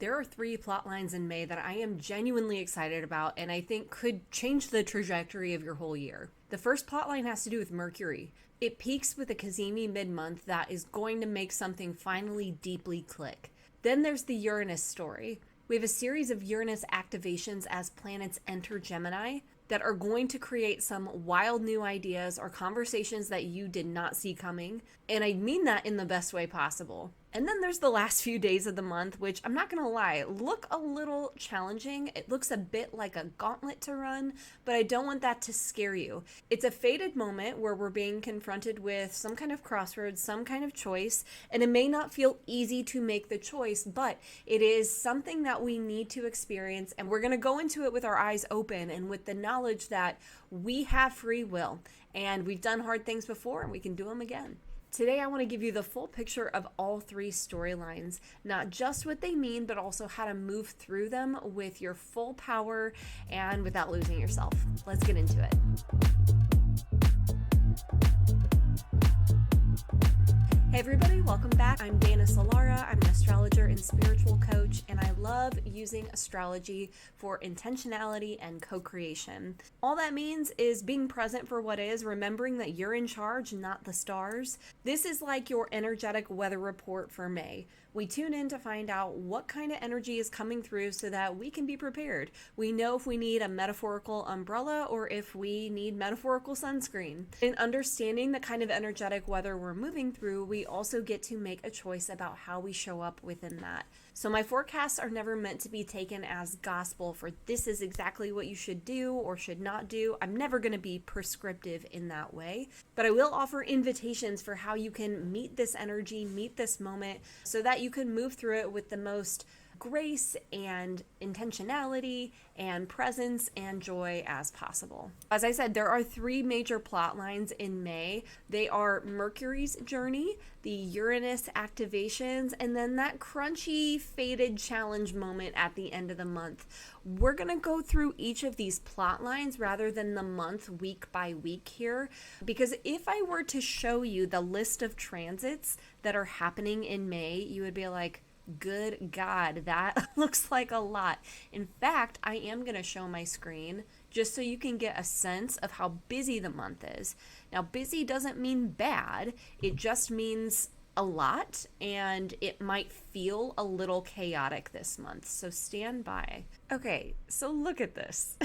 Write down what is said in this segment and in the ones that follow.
There are 3 plot lines in May that I am genuinely excited about and I think could change the trajectory of your whole year. The first plot line has to do with Mercury. It peaks with a Cazimi mid-month that is going to make something finally deeply click. Then there's the Uranus story. We have a series of Uranus activations as planets enter Gemini that are going to create some wild new ideas or conversations that you did not see coming. And I mean that in the best way possible. And then there's the last few days of the month, which I'm not gonna lie, look a little challenging. It looks a bit like a gauntlet to run, but I don't want that to scare you. It's a fated moment where we're being confronted with some kind of crossroads, some kind of choice, and it may not feel easy to make the choice, but it is something that we need to experience, and we're gonna go into it with our eyes open and with the knowledge that we have free will, and we've done hard things before and we can do them again. Today, I want to give you the full picture of all 3 storylines, not just what they mean, but also how to move through them with your full power and without losing yourself. Let's get into it. Hey everybody, welcome back. I'm Dana Solara. I'm an astrologer and spiritual coach, and I love using astrology for intentionality and co-creation. All that means is being present for what is, remembering that you're in charge, not the stars. This is like your energetic weather report for May. We tune in to find out what kind of energy is coming through so that we can be prepared. We know if we need a metaphorical umbrella or if we need metaphorical sunscreen. In understanding the kind of energetic weather we're moving through, we also get to make a choice about how we show up within that. So my forecasts are never meant to be taken as gospel for this is exactly what you should do or should not do. I'm never going to be prescriptive in that way, but I will offer invitations for how you can meet this energy, meet this moment, so that you can move through it with the most grace and intentionality and presence and joy as possible. As I said, there are 3 major plot lines in May. They are Mercury's journey, the Uranus activations, and then that crunchy fated challenge moment at the end of the month. We're going to go through each of these plot lines rather than the month week by week here, because if I were to show you the list of transits that are happening in May, you would be like, good God, that looks like a lot. In fact, I am going to show my screen just so you can get a sense of how busy the month is. Now, busy doesn't mean bad. It just means a lot, and it might feel a little chaotic this month. So stand by. Okay, so look at this.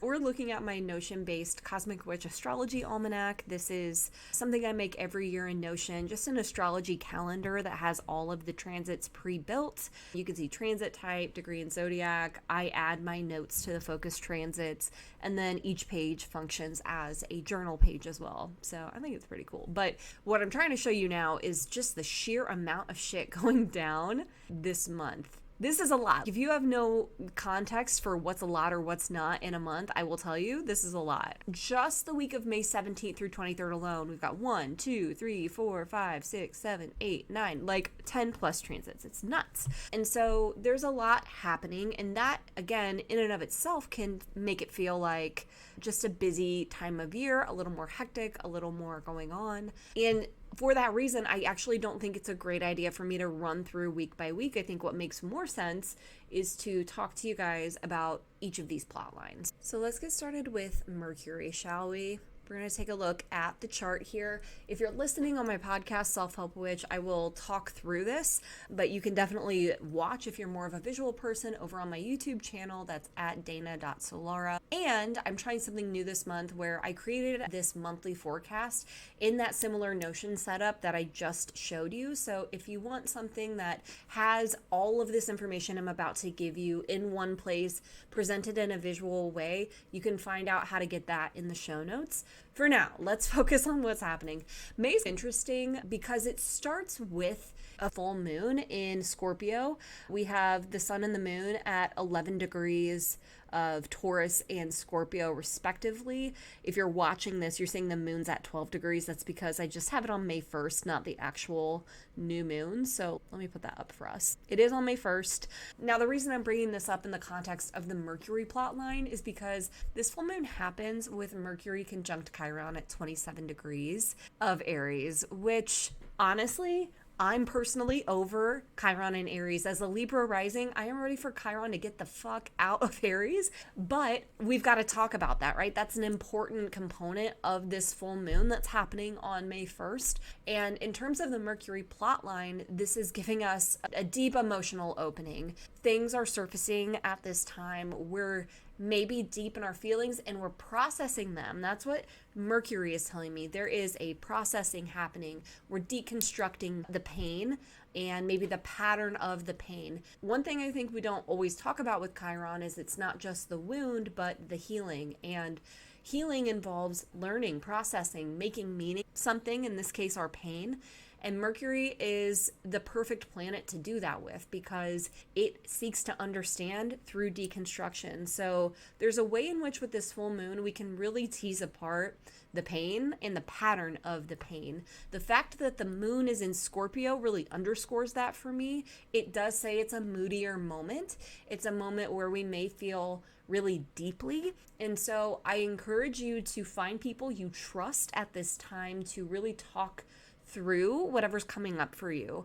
We're looking at my Notion-based Cosmic Witch Astrology Almanac. This is something I make every year in Notion, just an astrology calendar that has all of the transits pre-built. You can see transit type, degree, and zodiac. I add my notes to the focus transits, and then each page functions as a journal page as well. So I think it's pretty cool. But what I'm trying to show you now is just the sheer amount of shit going down this month. This is a lot. If you have no context for what's a lot or what's not in a month, I will tell you this is a lot. Just the week of May 17th through 23rd alone, we've got 1, 2, 3, 4, 5, 6, 7, 8, 9, like 10 plus transits. It's nuts. And so there's a lot happening, and that, again, in and of itself can make it feel like just a busy time of year, a little more hectic, a little more going on. And for that reason, I actually don't think it's a great idea for me to run through week by week. I think what makes more sense is to talk to you guys about each of these plot lines. So let's get started with Mercury, shall we? We're going to take a look at the chart here. If you're listening on my podcast, Self-Help Witch, I will talk through this, but you can definitely watch if you're more of a visual person over on my YouTube channel. That's at dana.solara. And I'm trying something new this month where I created this monthly forecast in that similar Notion setup that I just showed you. So if you want something that has all of this information I'm about to give you in one place, presented in a visual way, you can find out how to get that in the show notes. For now, let's focus on what's happening. May's interesting because it starts with a full moon in Scorpio. We have the sun and the moon at 11 degrees of Taurus and Scorpio respectively. If you're watching this, you're seeing the moon's at 12 degrees. That's because I just have it on May 1st, not the actual new moon. So let me put that up for us. It is on May 1st. Now, the reason I'm bringing this up in the context of the Mercury plot line is because this full moon happens with Mercury conjunct Chiron at 27 degrees of Aries, which honestly, I'm personally over Chiron in Aries. As a Libra rising, I am ready for Chiron to get the fuck out of Aries, but we've got to talk about that, right? That's an important component of this full moon that's happening on May 1st. And in terms of the Mercury plotline, this is giving us a deep emotional opening. Things are surfacing at this time. We're maybe deep in our feelings and we're processing them. That's what Mercury is telling me. There is a processing happening. We're deconstructing the pain and maybe the pattern of the pain. One thing I think we don't always talk about with Chiron is it's not just the wound, but the healing. And healing involves learning, processing, making meaning something, in this case, our pain. And Mercury is the perfect planet to do that with because it seeks to understand through deconstruction. So there's a way in which with this full moon, we can really tease apart the pain and the pattern of the pain. The fact that the moon is in Scorpio really underscores that for me. It does say it's a moodier moment. It's a moment where we may feel really deeply. And so I encourage you to find people you trust at this time to really talk through whatever's coming up for you.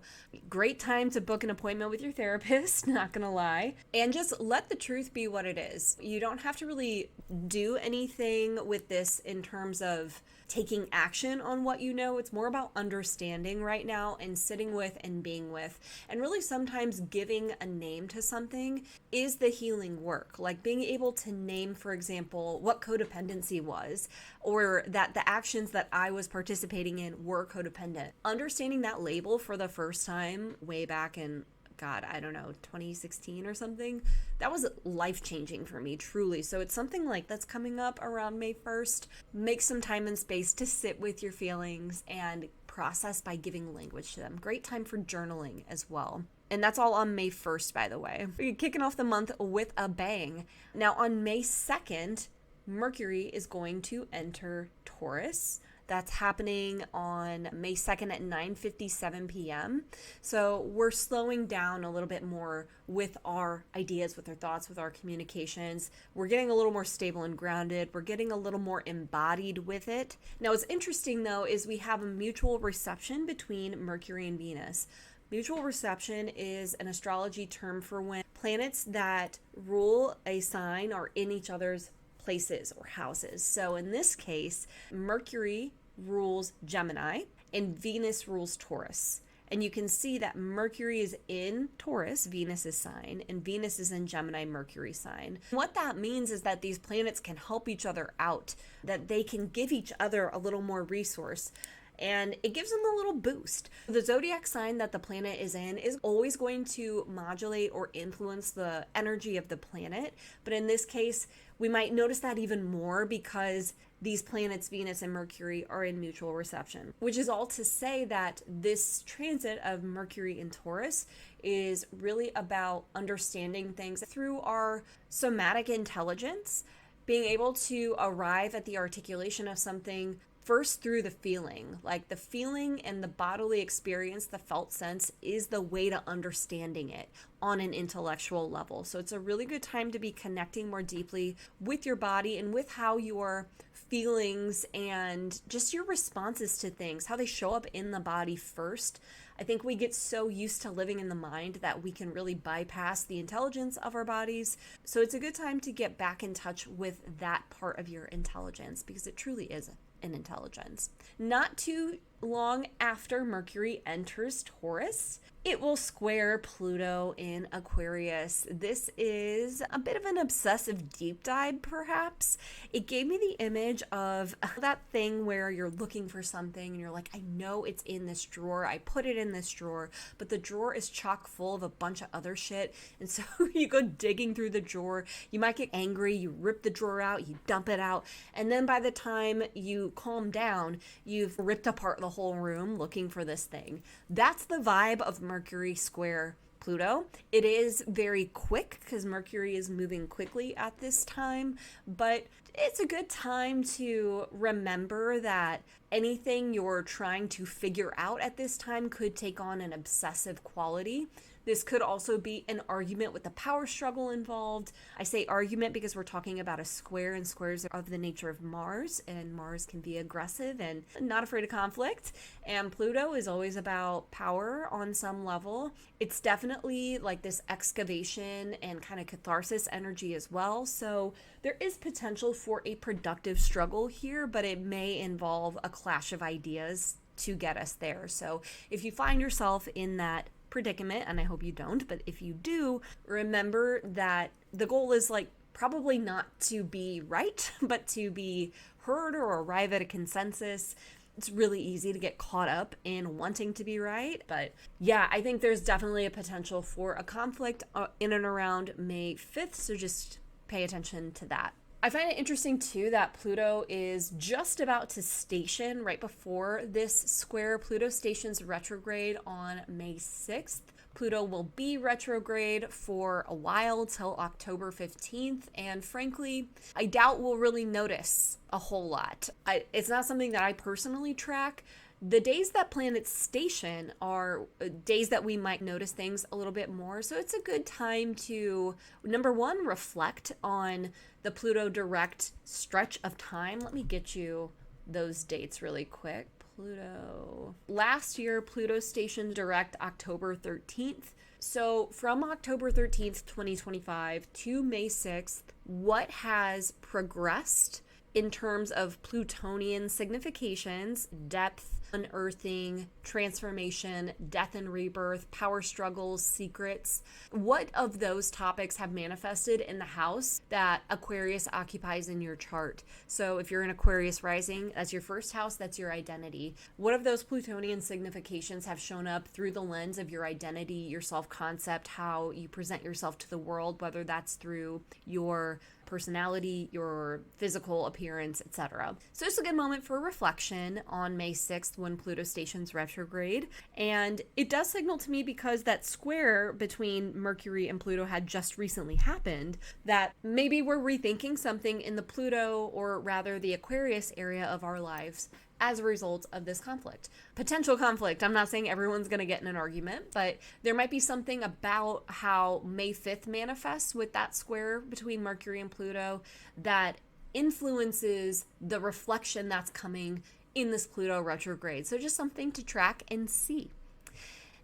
Great time to book an appointment with your therapist, not gonna lie, and just let the truth be what it is. You don't have to really do anything with this in terms of taking action on what you know. It's more about understanding right now and sitting with and being with. And really sometimes giving a name to something is the healing work. Like being able to name, for example, what codependency was, or that the actions that I was participating in were codependent. Understanding that label for the first time way back in, God, I don't know, 2016 or something. That was life-changing for me, truly. So it's something like that's coming up around May 1st. Make some time and space to sit with your feelings and process by giving language to them. Great time for journaling as well. And that's all on May 1st, by the way. We're kicking off the month with a bang. Now on May 2nd, Mercury is going to enter Taurus. That's happening on May 2nd at 9:57 p.m. So we're slowing down a little bit more with our ideas, with our thoughts, with our communications. We're getting a little more stable and grounded. We're getting a little more embodied with it. Now, what's interesting, though, is we have a mutual reception between Mercury and Venus. Mutual reception is an astrology term for when planets that rule a sign are in each other's places or houses. So in this case, Mercury rules Gemini and Venus rules Taurus. And you can see that Mercury is in Taurus, Venus's sign, and Venus is in Gemini, Mercury's sign. What that means is that these planets can help each other out, that they can give each other a little more resource, and it gives them a little boost. The zodiac sign that the planet is in is always going to modulate or influence the energy of the planet. But in this case, we might notice that even more because these planets, Venus and Mercury, are in mutual reception, which is all to say that this transit of Mercury in Taurus is really about understanding things through our somatic intelligence, being able to arrive at the articulation of something first through the feeling. Like the feeling and the bodily experience, the felt sense, is the way to understanding it on an intellectual level. So it's a really good time to be connecting more deeply with your body and with how your feelings and just your responses to things, how they show up in the body first. I think we get so used to living in the mind that we can really bypass the intelligence of our bodies. So it's a good time to get back in touch with that part of your intelligence because it truly is an intelligence. Not too long after Mercury enters Taurus, it will square Pluto in Aquarius. This is a bit of an obsessive deep dive, perhaps. It gave me the image of that thing where you're looking for something and you're like, I know it's in this drawer. I put it in this drawer, but the drawer is chock full of a bunch of other shit. And so you go digging through the drawer. You might get angry. You rip the drawer out. You dump it out. And then by the time you calm down, you've ripped apart the whole room looking for this thing. That's the vibe of Mercury square Pluto. It is very quick because Mercury is moving quickly at this time, but it's a good time to remember that anything you're trying to figure out at this time could take on an obsessive quality. This could also be an argument with the power struggle involved. I say argument because we're talking about a square, and squares are of the nature of Mars, and Mars can be aggressive and not afraid of conflict. And Pluto is always about power on some level. It's definitely like this excavation and kind of catharsis energy as well. So there is potential for a productive struggle here, but it may involve a clash of ideas to get us there. So if you find yourself in that predicament, and I hope you don't, but if you do, remember that the goal is like probably not to be right, but to be heard or arrive at a consensus. It's really easy to get caught up in wanting to be right. But yeah, I think there's definitely a potential for a conflict in and around May 5th. So just pay attention to that. I find it interesting too that Pluto is just about to station right before this square. Pluto stations retrograde on May 6th. Pluto will be retrograde for a while till October 15th, and frankly, I doubt we'll really notice a whole lot. It's not something that I personally track. The days that planets station are days that we might notice things a little bit more. So it's a good time to, number one, reflect on the Pluto direct stretch of time. Let me get you those dates really quick. Pluto. Last year, Pluto stationed direct October 13th. So from October 13th, 2025 to May 6th, what has progressed in terms of Plutonian significations, depth, unearthing, transformation, death and rebirth, power struggles, secrets? What of those topics have manifested in the house that Aquarius occupies in your chart? So if you're in Aquarius rising, that's your first house, that's your identity. What of those Plutonian significations have shown up through the lens of your identity, your self-concept, how you present yourself to the world, whether that's through your personality, your physical appearance, etc. So it's a good moment for reflection on May 6th when Pluto stations retrograde. And it does signal to me, because that square between Mercury and Pluto had just recently happened, that maybe we're rethinking something in the Pluto, or rather the Aquarius area of our lives, as a result of this conflict. Potential conflict. I'm not saying everyone's going to get in an argument, but there might be something about how May 5th manifests with that square between Mercury and Pluto that influences the reflection that's coming in this Pluto retrograde. So just something to track and see.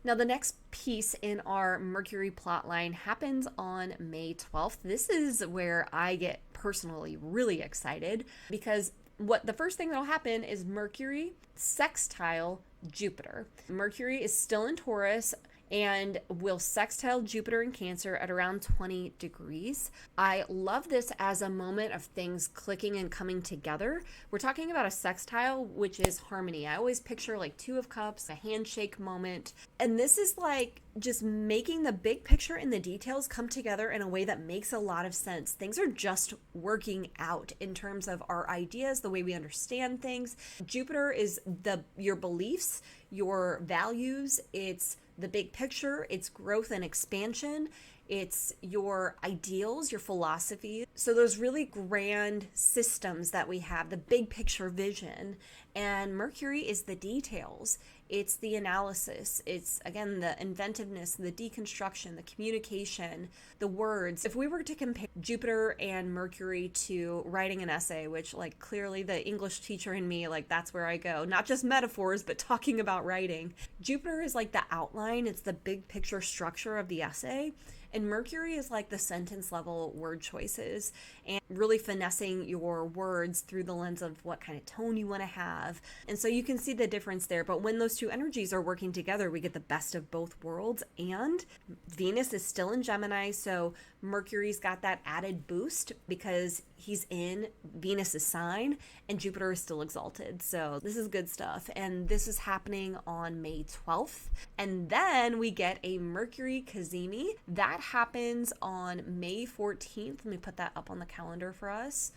Now, the next piece in our Mercury plotline happens on May 12th. This is where I get personally really excited, because the first thing that'll happen is Mercury sextile Jupiter. Mercury is still in Taurus and will sextile Jupiter in Cancer at around 20 degrees. I love this as a moment of things clicking and coming together. We're talking about a sextile, which is harmony. I always picture like Two of Cups, a handshake moment. And this is like just making the big picture and the details come together in a way that makes a lot of sense. Things are just working out in terms of our ideas, the way we understand things. Jupiter is your beliefs, your values, it's the big picture, it's growth and expansion, it's your ideals, your philosophy. So those really grand systems that we have, the big picture vision, and Mercury is the details. It's the analysis. It's, again, the inventiveness, the deconstruction, the communication, the words. If we were to compare Jupiter and Mercury to writing an essay, which, like, clearly the English teacher in me, like, that's where I go. Not just metaphors, but talking about writing. Jupiter is like the outline. It's the big picture structure of the essay. And Mercury is like the sentence level word choices and really finessing your words through the lens of what kind of tone you want to have. And so you can see the difference there. But when those two energies are working together, we get the best of both worlds. And Venus is still in Gemini, so Mercury's got that added boost because he's in Venus's sign, and Jupiter is still exalted. So this is good stuff. And this is happening on May 12th. And then we get a Mercury Cazimi. That happens on May 14th. Let me put that up on the calendar for us.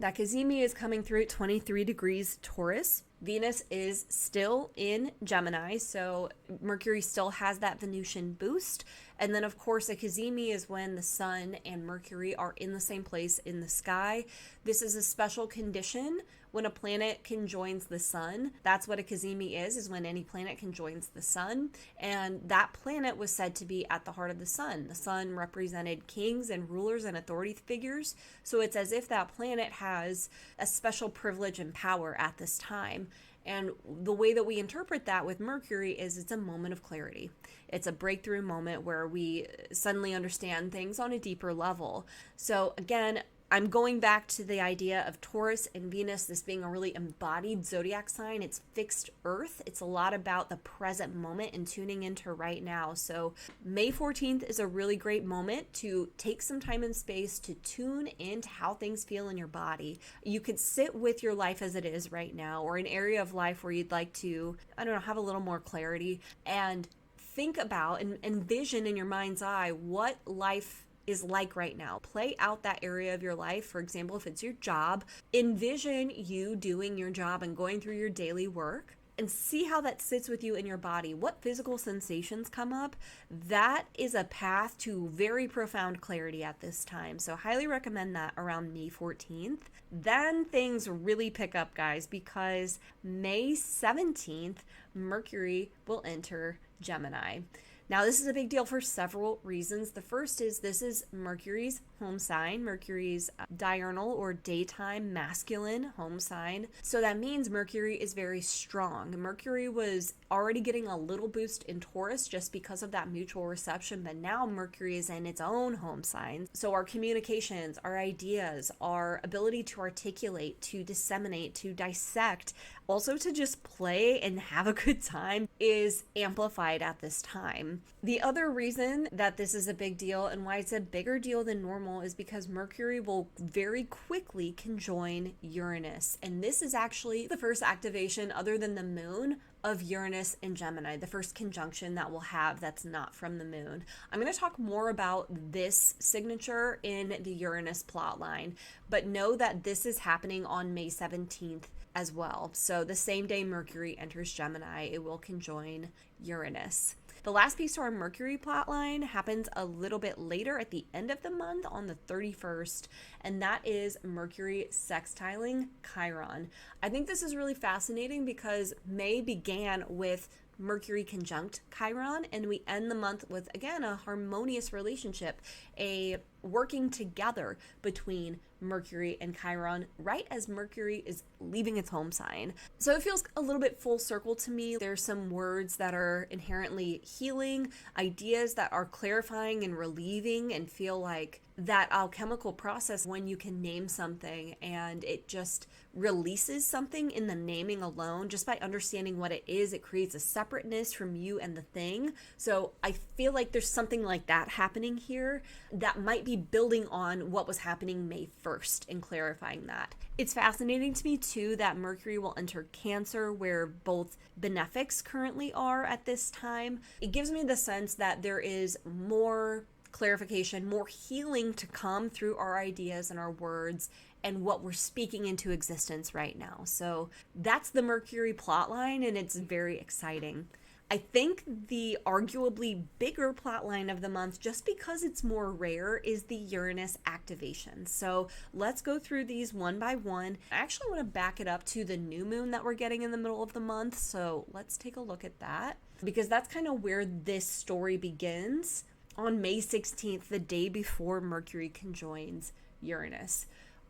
That Cazimi is coming through at 23 degrees Taurus. Venus is still in Gemini, so Mercury still has that Venusian boost, And then, of course, a Cazimi is when the sun and Mercury are in the same place in the sky. This is a special condition when a planet conjoins the sun. That's what a Cazimi is when any planet conjoins the sun. And that planet was said to be at the heart of the sun. The sun represented kings and rulers and authority figures. So it's as if that planet has a special privilege and power at this time. And the way that we interpret that with Mercury is it's a moment of clarity. It's a breakthrough moment where we suddenly understand things on a deeper level. So again, I'm going back to the idea of Taurus and Venus, this being a really embodied zodiac sign. It's fixed Earth. It's a lot about the present moment and tuning into right now. So May 14th is a really great moment to take some time and space to tune into how things feel in your body. You could sit with your life as it is right now, or an area of life where you'd like to, have a little more clarity, and think about and envision in your mind's eye what life is like right now. Play out that area of your life. For example, if it's your job, envision you doing your job and going through your daily work, and see how that sits with you in your body. What physical sensations come up? That is a path to very profound clarity at this time. So highly recommend that around May 14th. Then things really pick up, guys, because May 17th, Mercury will enter Gemini. Now, this is a big deal for several reasons. The first is this is Mercury's home sign, Mercury's diurnal or daytime masculine home sign. So that means Mercury is very strong. Mercury was already getting a little boost in Taurus just because of that mutual reception, but now Mercury is in its own home sign. So our communications, our ideas, our ability to articulate, to disseminate, to dissect, also to just play and have a good time is amplified at this time. The other reason that this is a big deal and why it's a bigger deal than normal is because Mercury will very quickly conjoin Uranus. And this is actually the first activation other than the moon of Uranus and Gemini, the first conjunction that we'll have that's not from the moon. I'm going to talk more about this signature in the Uranus plot line, but know that this is happening on May 17th as well. So the same day Mercury enters Gemini, it will conjoin Uranus. The last piece to our Mercury plotline happens a little bit later at the end of the month on the 31st, and that is Mercury sextiling Chiron. I think this is really fascinating because May began with Mercury conjunct Chiron, and we end the month with, again, a harmonious relationship, a working together between Mercury and Chiron right as Mercury is leaving its home sign. So it feels a little bit full circle to me. There's some words that are inherently healing, ideas that are clarifying and relieving, and feel like that alchemical process when you can name something and it just releases something in the naming alone. Just by understanding what it is, it creates a separateness from you and the thing. So I feel like there's something like that happening here that might be building on what was happening May 1st and clarifying that. It's fascinating to me too that Mercury will enter Cancer, where both benefics currently are at this time. It gives me the sense that there is more clarification, more healing to come through our ideas and our words and what we're speaking into existence right now. So that's the Mercury plotline, and it's very exciting. I think the arguably bigger plotline of the month, just because it's more rare, is the Uranus activation. So let's go through these one by one. I actually want to back it up to the new moon that we're getting in the middle of the month. So let's take a look at that, because that's kind of where this story begins. On May 16th, the day before Mercury conjoins Uranus.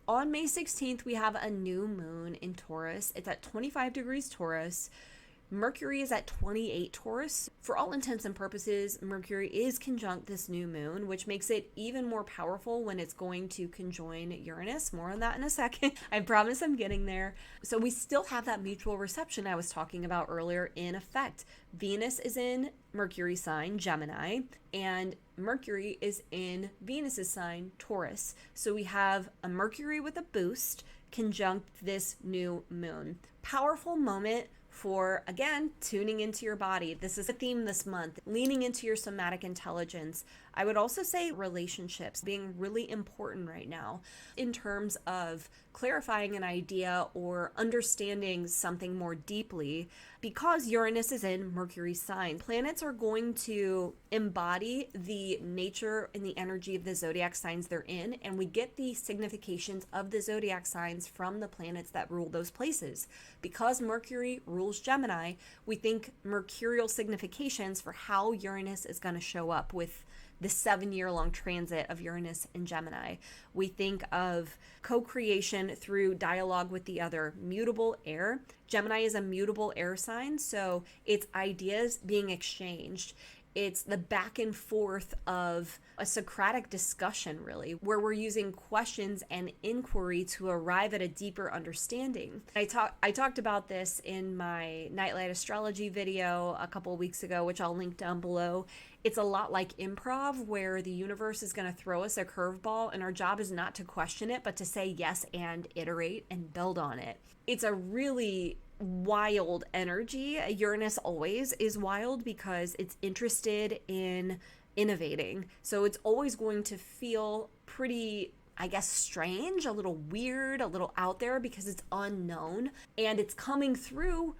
On May 16th, we have a new moon in Taurus. It's at 25 degrees Taurus. Mercury is at 28 Taurus. For all intents and purposes, Mercury is conjunct this new moon, which makes it even more powerful when it's going to conjoin Uranus. More on that in a second. I promise I'm getting there. So we still have that mutual reception I was talking about earlier in effect. Venus is in Mercury's sign, Gemini, and Mercury is in Venus's sign, Taurus. So we have a Mercury with a boost conjunct this new moon. Powerful moment for, again, tuning into your body. This is a theme this month, leaning into your somatic intelligence, I would also say relationships being really important right now in terms of clarifying an idea or understanding something more deeply, because Uranus is in Mercury's sign. Planets are going to embody the nature and the energy of the zodiac signs they're in, and we get the significations of the zodiac signs from the planets that rule those places. Because Mercury rules Gemini, we think mercurial significations for how Uranus is going to show up with the 7-year-long transit of Uranus in Gemini. We think of co-creation through dialogue with the other. Mutable air. Gemini is a mutable air sign, so it's ideas being exchanged. It's the back and forth of a Socratic discussion, really, where we're using questions and inquiry to arrive at a deeper understanding. I talked about this in my Nightlight Astrology video a couple of weeks ago, which I'll link down below. It's a lot like improv, where the universe is going to throw us a curveball, and our job is not to question it, but to say yes and iterate and build on it. It's a really wild energy. Uranus always is wild because it's interested in innovating. So it's always going to feel pretty, I guess, strange, a little weird, a little out there because it's unknown, and it's coming through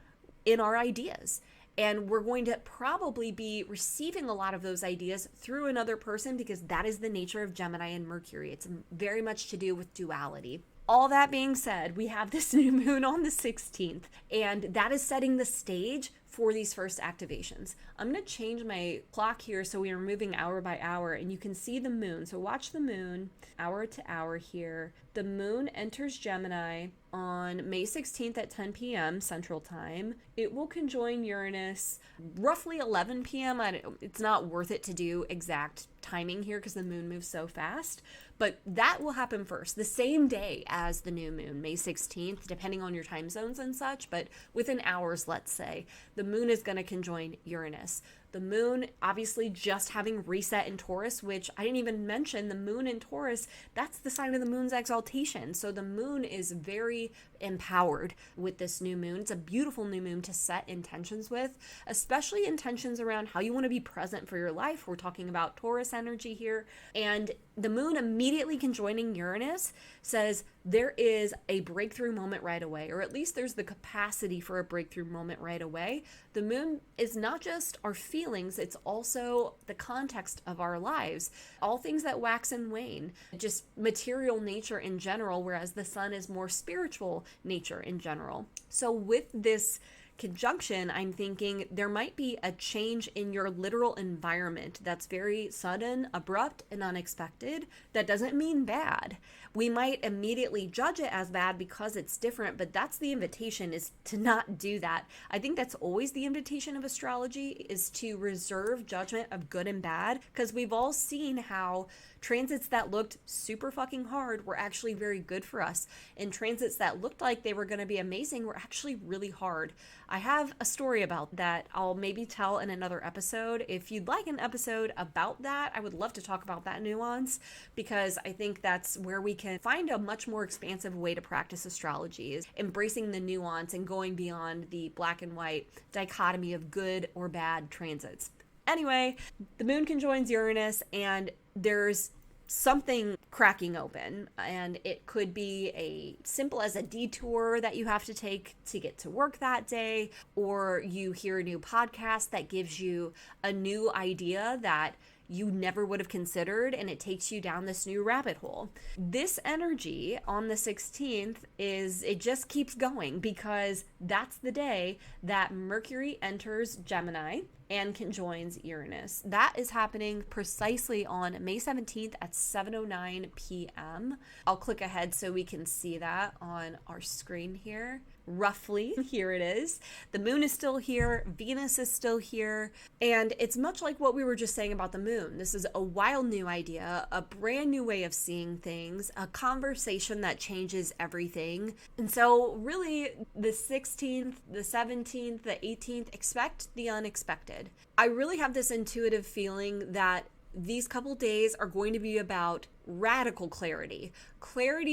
in our ideas. And we're going to probably be receiving a lot of those ideas through another person because that is the nature of Gemini and Mercury. It's very much to do with duality. All that being said, we have this new moon on the 16th, and that is setting the stage for these first activations. I'm going to change my clock here so we are moving hour by hour, and you can see the moon. So watch the moon hour to hour here. The moon enters Gemini on May 16th at 10 p.m. Central Time. It will conjoin Uranus roughly 11 p.m. It's not worth it to do exact timing here because the moon moves so fast, but that will happen first, the same day as the new moon, May 16th, depending on your time zones and such, but within hours, let's say, the moon is going to conjoin Uranus. The moon, obviously, just having reset in Taurus, which I didn't even mention, the moon in Taurus, that's the sign of the moon's exaltation. So the moon is very empowered with this new moon. It's a beautiful new moon to set intentions with, especially intentions around how you want to be present for your life. We're talking about Taurus energy here. And the moon immediately conjoining Uranus says there is a breakthrough moment right away, or at least there's the capacity for a breakthrough moment right away. The moon is not just our feelings, it's also the context of our lives. All things that wax and wane, just material nature in general, whereas the sun is more spiritual nature in general. So with this conjunction, I'm thinking there might be a change in your literal environment that's very sudden, abrupt, and unexpected. That doesn't mean bad. We might immediately judge it as bad because it's different, but that's the invitation, is to not do that. I think that's always the invitation of astrology, is to reserve judgment of good and bad, because we've all seen how transits that looked super fucking hard were actually very good for us, and transits that looked like they were going to be amazing were actually really hard. I have a story about that I'll maybe tell in another episode. If you'd like an episode about that, I would love to talk about that nuance, because I think that's where we can find a much more expansive way to practice astrology, is embracing the nuance and going beyond the black and white dichotomy of good or bad transits. Anyway, the moon conjoins Uranus, and there's something cracking open, and it could be a simple as a detour that you have to take to get to work that day, or you hear a new podcast that gives you a new idea that you never would have considered, and it takes you down this new rabbit hole. This energy on the 16th it just keeps going, because that's the day that Mercury enters Gemini and conjoins Uranus. That is happening precisely on May 17th at 7:09 p.m. I'll click ahead so we can see that on our screen here. Roughly, here it is. The moon is still here, Venus is still here, and it's much like what we were just saying about the moon. This is a wild new idea, a brand new way of seeing things, a conversation that changes everything. And so really, the 16th, the 17th, the 18th, expect the unexpected. I really have this intuitive feeling that these couple days are going to be about radical clarity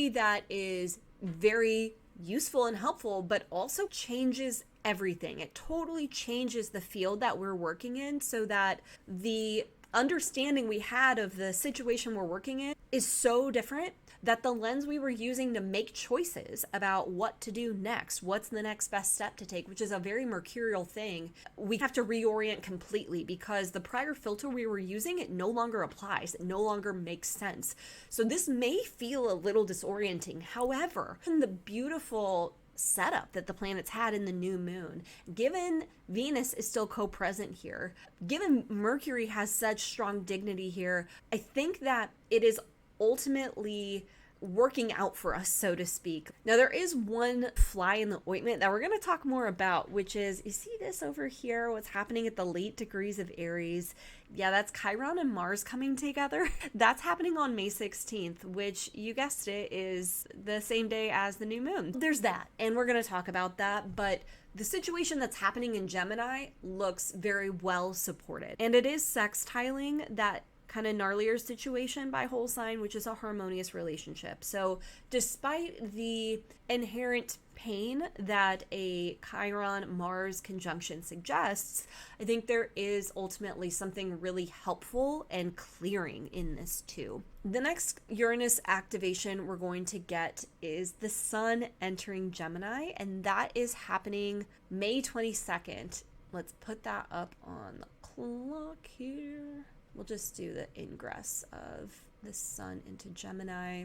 that is very useful and helpful, but also changes everything. It totally changes the field that we're working in, so that the understanding we had of the situation we're working in is so different that the lens we were using to make choices about what to do next, what's the next best step to take, which is a very mercurial thing, we have to reorient completely because the prior filter we were using, it no longer applies. It no longer makes sense. So this may feel a little disorienting. However, the beautiful setup that the planets had in the new moon, given Venus is still co-present here, given Mercury has such strong dignity here, I think that it is ultimately working out for us, so to speak. Now, there is one fly in the ointment that we're going to talk more about, which is, you see this over here, what's happening at the late degrees of Aries? Yeah, that's Chiron and Mars coming together. That's happening on May 16th, which, you guessed it, is the same day as the new moon. There's that, and we're going to talk about that, but the situation that's happening in Gemini looks very well supported. And it is sextiling that kind of gnarlier situation by whole sign, which is a harmonious relationship. So despite the inherent pain that a Chiron-Mars conjunction suggests, I think there is ultimately something really helpful and clearing in this too. The next Uranus activation we're going to get is the Sun entering Gemini, and that is happening May 22nd. Let's put that up on the clock here. We'll just do the ingress of the Sun into Gemini.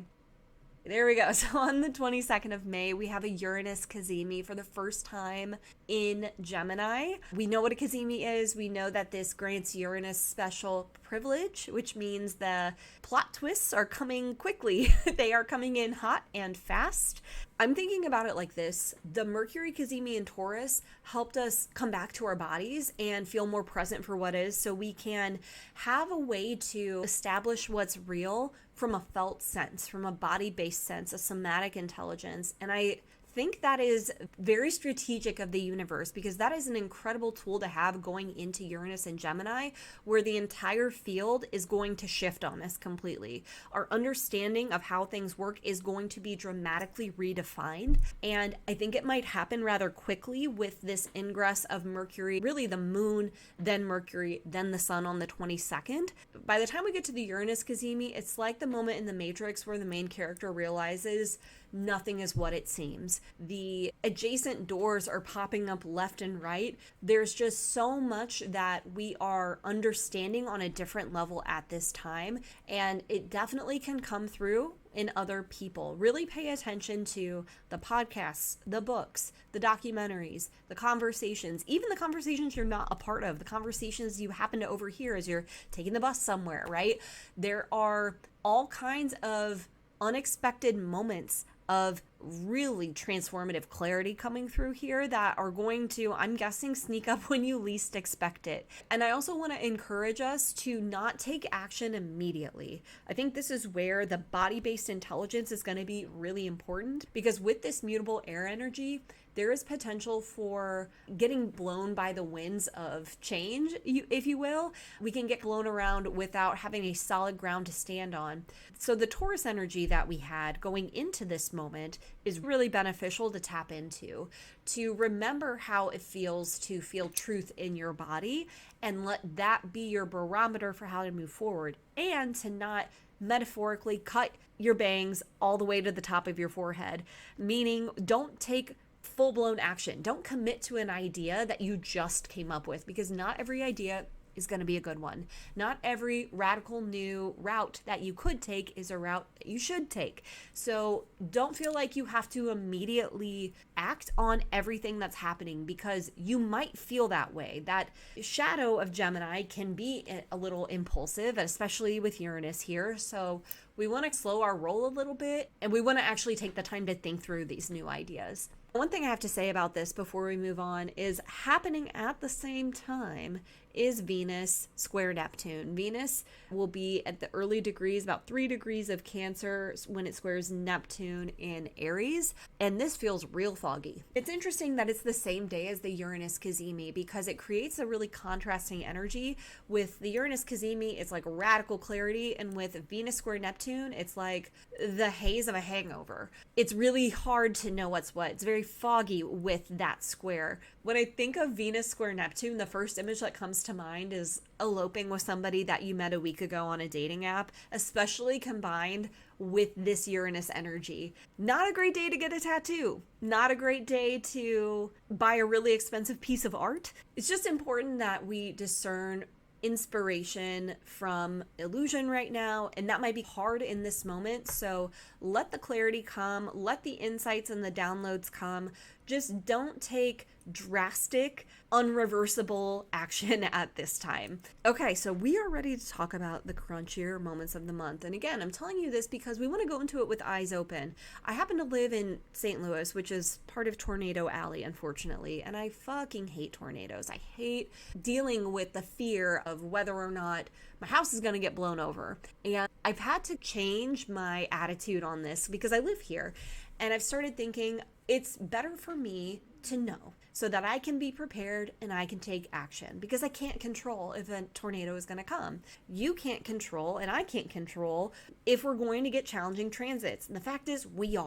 There we go. So on the 22nd of May, we have a Uranus Cazimi for the first time in Gemini. We know what a Cazimi is. We know that this grants Uranus special privilege, which means the plot twists are coming quickly. They are coming in hot and fast. I'm thinking about it like this. The Mercury Cazimi in Taurus helped us come back to our bodies and feel more present for what is, so we can have a way to establish what's real from a felt sense, from a body-based sense, a somatic intelligence. And I think that is very strategic of the universe, because that is an incredible tool to have going into Uranus and Gemini, where the entire field is going to shift on us completely. Our understanding of how things work is going to be dramatically redefined, and I think it might happen rather quickly with this ingress of Mercury, really the moon, then Mercury, then the sun on the 22nd. By the time we get to the Uranus Cazimi, it's like the moment in The Matrix where the main character realizes nothing is what it seems. The adjacent doors are popping up left and right. There's just so much that we are understanding on a different level at this time, and it definitely can come through in other people. Really pay attention to the podcasts, the books, the documentaries, the conversations, even the conversations you're not a part of, the conversations you happen to overhear as you're taking the bus somewhere, right? There are all kinds of unexpected moments of really transformative clarity coming through here that are going to, I'm guessing, sneak up when you least expect it. And I also want to encourage us to not take action immediately. I think this is where the body-based intelligence is going to be really important, because with this mutable air energy, there is potential for getting blown by the winds of change, if you will. We can get blown around without having a solid ground to stand on. So the Taurus energy that we had going into this moment is really beneficial to tap into, to remember how it feels to feel truth in your body and let that be your barometer for how to move forward, and to not metaphorically cut your bangs all the way to the top of your forehead, meaning don't take full-blown action. Don't commit to an idea that you just came up with, because not every idea is going to be a good one. Not every radical new route that you could take is a route that you should take. So don't feel like you have to immediately act on everything that's happening, because you might feel that way. That shadow of Gemini can be a little impulsive, especially with Uranus here. So we want to slow our roll a little bit, and we want to actually take the time to think through these new ideas. One thing I have to say about this before we move on is happening at the same time is Venus square Neptune. Venus will be at the early degrees, about 3 degrees of Cancer, when it squares Neptune in Aries, and this feels real foggy. It's interesting that it's the same day as the Uranus Cazimi, because it creates a really contrasting energy. With the Uranus Cazimi, it's like radical clarity, and with Venus square Neptune, it's like the haze of a hangover. It's really hard to know what's what. It's very foggy with that square. When I think of Venus square Neptune, the first image that comes to mind is eloping with somebody that you met a week ago on a dating app, especially combined with this Uranus energy. Not a great day to get a tattoo. Not a great day to buy a really expensive piece of art. It's just important that we discern inspiration from illusion right now, and that might be hard in this moment. So let the clarity come, let the insights and the downloads come. Just don't take drastic, unreversible action at this time. Okay, so we are ready to talk about the crunchier moments of the month. And again, I'm telling you this because we want to go into it with eyes open. I happen to live in St. Louis, which is part of Tornado Alley, unfortunately, and I fucking hate tornadoes. I hate dealing with the fear of whether or not my house is going to get blown over. And I've had to change my attitude on this because I live here. And I've started thinking it's better for me to know so that I can be prepared and I can take action, because I can't control if a tornado is going to come. You can't control, and I can't control if we're going to get challenging transits. And the fact is, we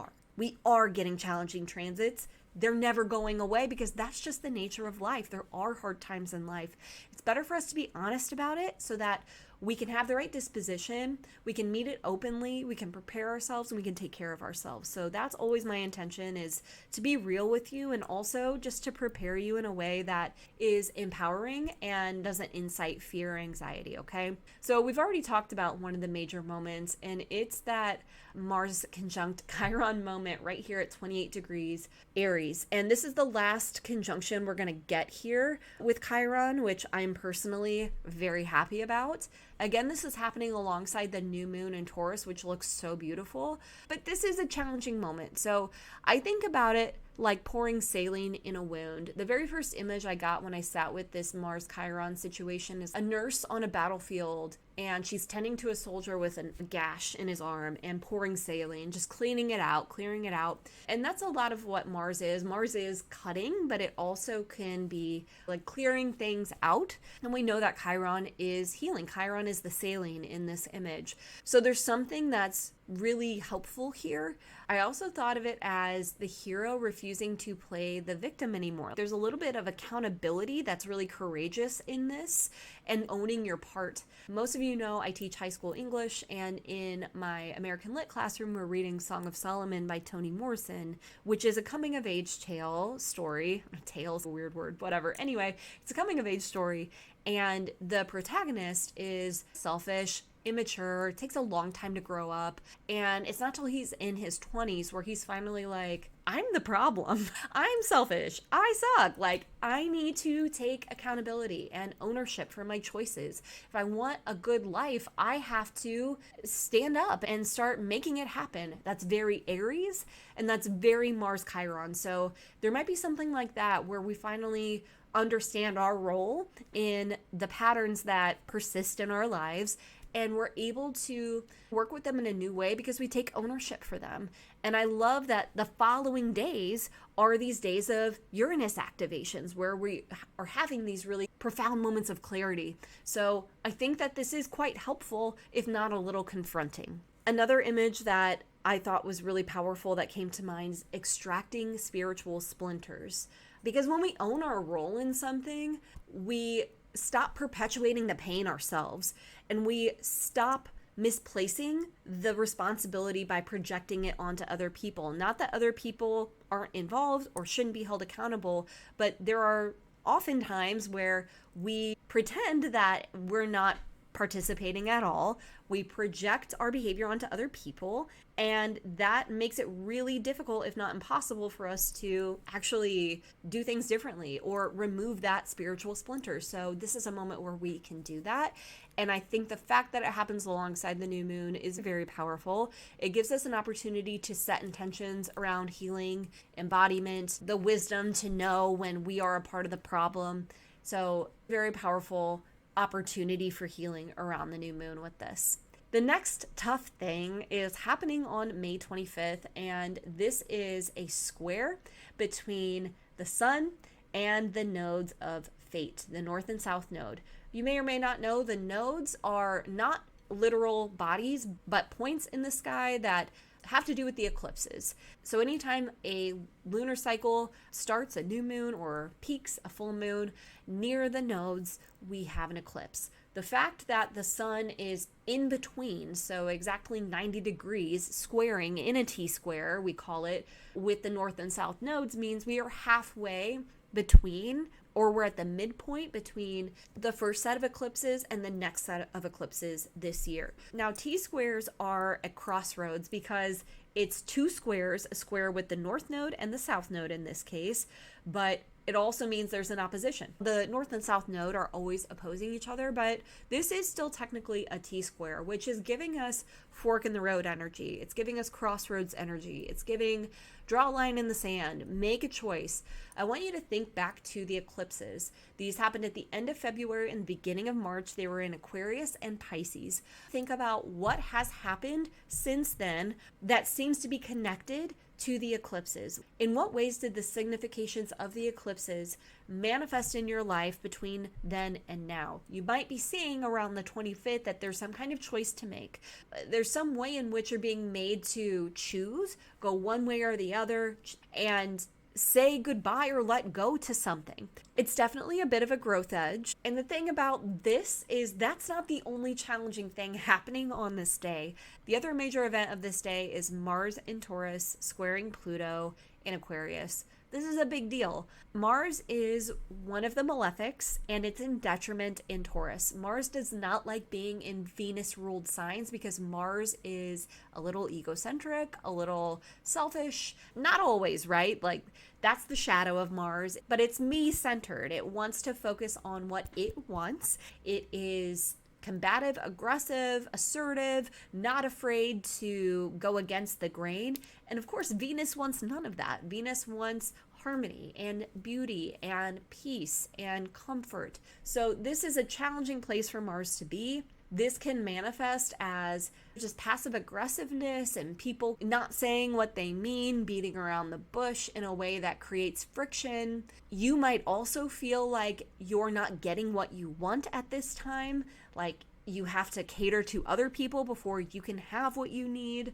are getting challenging transits. They're never going away because that's just the nature of life. There are hard times in life. It's better for us to be honest about it so that we can have the right disposition, we can meet it openly, we can prepare ourselves, and we can take care of ourselves. So that's always my intention, is to be real with you and also just to prepare you in a way that is empowering and doesn't incite fear or anxiety, okay? So we've already talked about one of the major moments, and it's that Mars conjunct Chiron moment right here at 28 degrees Aries. And this is the last conjunction we're going to get here with Chiron, which I'm personally very happy about. Again, this is happening alongside the new moon in Taurus, which looks so beautiful, but this is a challenging moment. So I think about it like pouring saline in a wound. The very first image I got when I sat with this Mars Chiron situation is a nurse on a battlefield, and she's tending to a soldier with a gash in his arm and pouring saline, just cleaning it out, clearing it out. And that's a lot of what Mars is. Mars is cutting, but it also can be like clearing things out. And we know that Chiron is healing. Chiron is the saline in this image. So there's something that's really helpful here. I also thought of it as the hero refusing to play the victim anymore. There's a little bit of accountability that's really courageous in this, and owning your part. Most of you know I teach high school English, and in my American Lit classroom, we're reading Song of Solomon by Toni Morrison, which is a coming of age tale story. Tale is a weird word, whatever. Anyway, it's a coming of age story, and the protagonist is selfish, immature, takes a long time to grow up, and it's not till he's in his 20s where he's finally like, I'm the problem. I'm selfish. I suck. Like, I need to take accountability and ownership for my choices. If I want a good life, I have to stand up and start making it happen. That's very Aries, and that's very Mars Chiron. So there might be something like that where we finally understand our role in the patterns that persist in our lives, and we're able to work with them in a new way because we take ownership for them. And I love that the following days are these days of Uranus activations where we are having these really profound moments of clarity. So I think that this is quite helpful, if not a little confronting. Another image that I thought was really powerful that came to mind is extracting spiritual splinters. Because when we own our role in something, we stop perpetuating the pain ourselves, and we stop misplacing the responsibility by projecting it onto other people. Not that other people aren't involved or shouldn't be held accountable, but there are often times where we pretend that we're not participating at all. We project our behavior onto other people, and that makes it really difficult, if not impossible, for us to actually do things differently or remove that spiritual splinter. So this is a moment where we can do that. And I think the fact that it happens alongside the new moon is very powerful. It gives us an opportunity to set intentions around healing, embodiment, the wisdom to know when we are a part of the problem. So very powerful opportunity for healing around the new moon with this. The next tough thing is happening on May 25th, and this is a square between the sun and the nodes of fate, the north and south node. You may or may not know the nodes are not literal bodies, but points in the sky that have to do with the eclipses. So anytime a lunar cycle starts, a new moon, or peaks, a full moon, near the nodes, we have an eclipse. The fact that the sun is in between, so exactly 90 degrees, squaring in a T-square, we call it, with the north and south nodes, means we are halfway between, or we're at the midpoint between the first set of eclipses and the next set of eclipses this year. Now, T-squares are at crossroads because it's two squares, a square with the north node and the south node in this case, but it also means there's an opposition. The north and south node are always opposing each other, but this is still technically a T-square, which is giving us fork in the road energy. It's giving us crossroads energy. It's giving draw a line in the sand, make a choice. I want you to think back to the eclipses. These happened at the end of February and the beginning of March. They were in Aquarius and Pisces. Think about what has happened since then that seems to be connected to the eclipses. In what ways did the significations of the eclipses manifest in your life between then and now? You might be seeing around the 25th that there's some kind of choice to make. There's some way in which you're being made to choose, go one way or the other, and say goodbye or let go to something. It's definitely a bit of a growth edge. And the thing about this is that's not the only challenging thing happening on this day. The other major event of this day is Mars in Taurus squaring Pluto in Aquarius. This is a big deal. Mars is one of the malefics, and it's in detriment in Taurus. Mars does not like being in Venus-ruled signs because Mars is a little egocentric, a little selfish. Not always, right? Like, that's the shadow of Mars, but it's me-centered. It wants to focus on what it wants. It is combative, aggressive, assertive, not afraid to go against the grain. And of course, Venus wants none of that. Venus wants harmony and beauty and peace and comfort. So this is a challenging place for Mars to be. This can manifest as just passive aggressiveness and people not saying what they mean, beating around the bush in a way that creates friction. You might also feel like you're not getting what you want at this time, like you have to cater to other people before you can have what you need.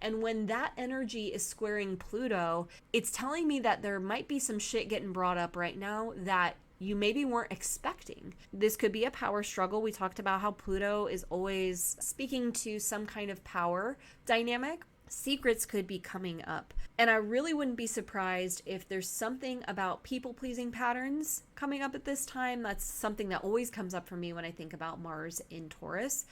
And when that energy is squaring Pluto, it's telling me that there might be some shit getting brought up right now that you maybe weren't expecting. This could be a power struggle. We talked about how Pluto is always speaking to some kind of power dynamic. Secrets could be coming up. And I really wouldn't be surprised if there's something about people-pleasing patterns coming up at this time. That's something that always comes up for me when I think about Mars in Taurus.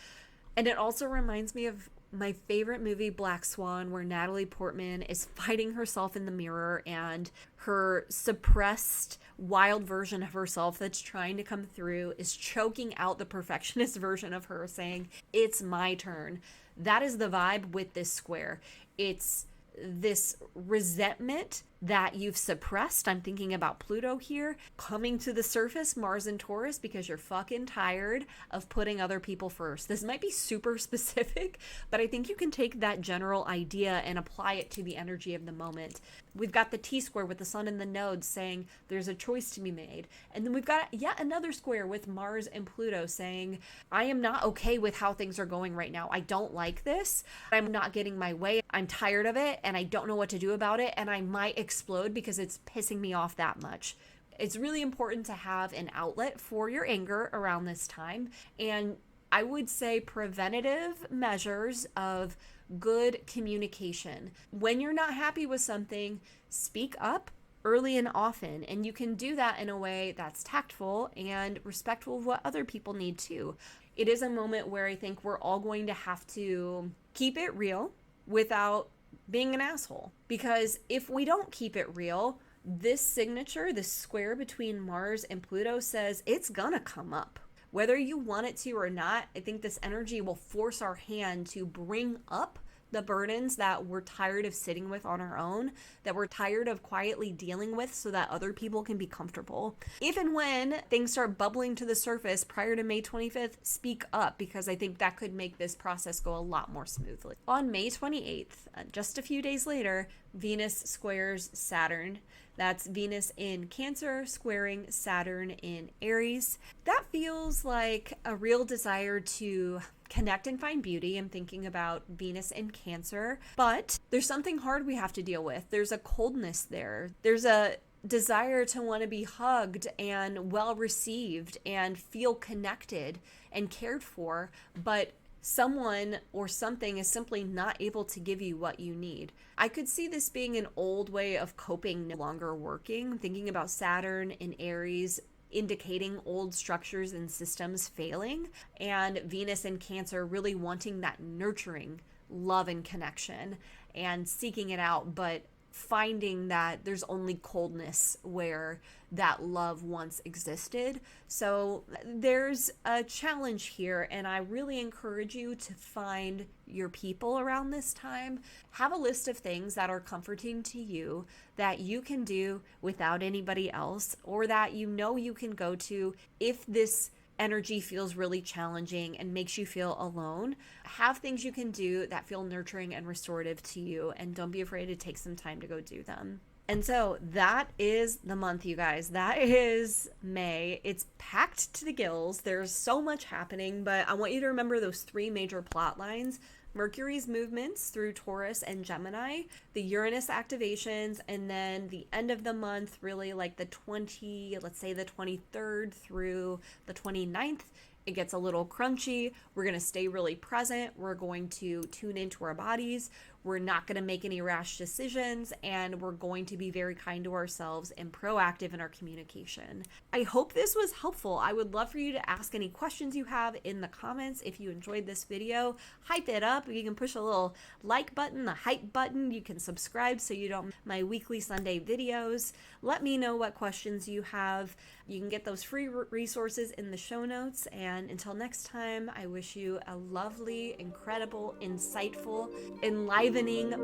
And it also reminds me of my favorite movie, Black Swan, where Natalie Portman is fighting herself in the mirror and her suppressed, wild version of herself that's trying to come through is choking out the perfectionist version of her, saying, "It's my turn." That is the vibe with this square. It's this resentment that you've suppressed. I'm thinking about Pluto here coming to the surface, Mars and Taurus, because you're fucking tired of putting other people first. This might be super specific, but I think you can take that general idea and apply it to the energy of the moment. We've got the T-square with the sun and the nodes saying there's a choice to be made. And then we've got yet another square with Mars and Pluto saying, I am not okay with how things are going right now. I don't like this. I'm not getting my way. I'm tired of it and I don't know what to do about it. And I might explode because it's pissing me off that much. It's really important to have an outlet for your anger around this time. And I would say preventative measures of good communication. When you're not happy with something, speak up early and often. And you can do that in a way that's tactful and respectful of what other people need too. It is a moment where I think we're all going to have to keep it real without being an asshole. Because if we don't keep it real, this signature, this square between Mars and Pluto says it's gonna come up. Whether you want it to or not, I think this energy will force our hand to bring up the burdens that we're tired of sitting with on our own, that we're tired of quietly dealing with so that other people can be comfortable. If and when things start bubbling to the surface prior to May 25th, speak up, because I think that could make this process go a lot more smoothly. On May 28th, just a few days later, Venus squares Saturn. That's Venus in Cancer squaring Saturn in Aries. That feels like a real desire to connect and find beauty. I'm thinking about Venus in Cancer, but there's something hard we have to deal with. There's a coldness there. There's a desire to want to be hugged and well received and feel connected and cared for, but someone or something is simply not able to give you what you need. I could see this being an old way of coping no longer working, thinking about Saturn in Aries indicating old structures and systems failing, and Venus in Cancer really wanting that nurturing love and connection and seeking it out, but finding that there's only coldness where that love once existed. So there's a challenge here, and I really encourage you to find your people around this time. Have a list of things that are comforting to you that you can do without anybody else, or that you know you can go to if this energy feels really challenging and makes you feel alone. Have things you can do that feel nurturing and restorative to you, and don't be afraid to take some time to go do them. And so that is the month, you guys. That is May. It's packed to the gills. There's so much happening, but I want you to remember those 3 major plot lines: Mercury's movements through Taurus and Gemini, the Uranus activations, and then the end of the month, really like the 23rd through the 29th. It gets a little crunchy. We're going to stay really present. We're going to tune into our bodies. We're not going to make any rash decisions, and we're going to be very kind to ourselves and proactive in our communication. I hope this was helpful. I would love for you to ask any questions you have in the comments. If you enjoyed this video, hype it up. You can push a little like button, the hype button. You can subscribe so you don't miss my weekly Sunday videos. Let me know what questions you have. You can get those free resources in the show notes. And until next time, I wish you a lovely, incredible, insightful, enlivening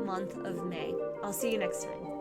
month of May. I'll see you next time.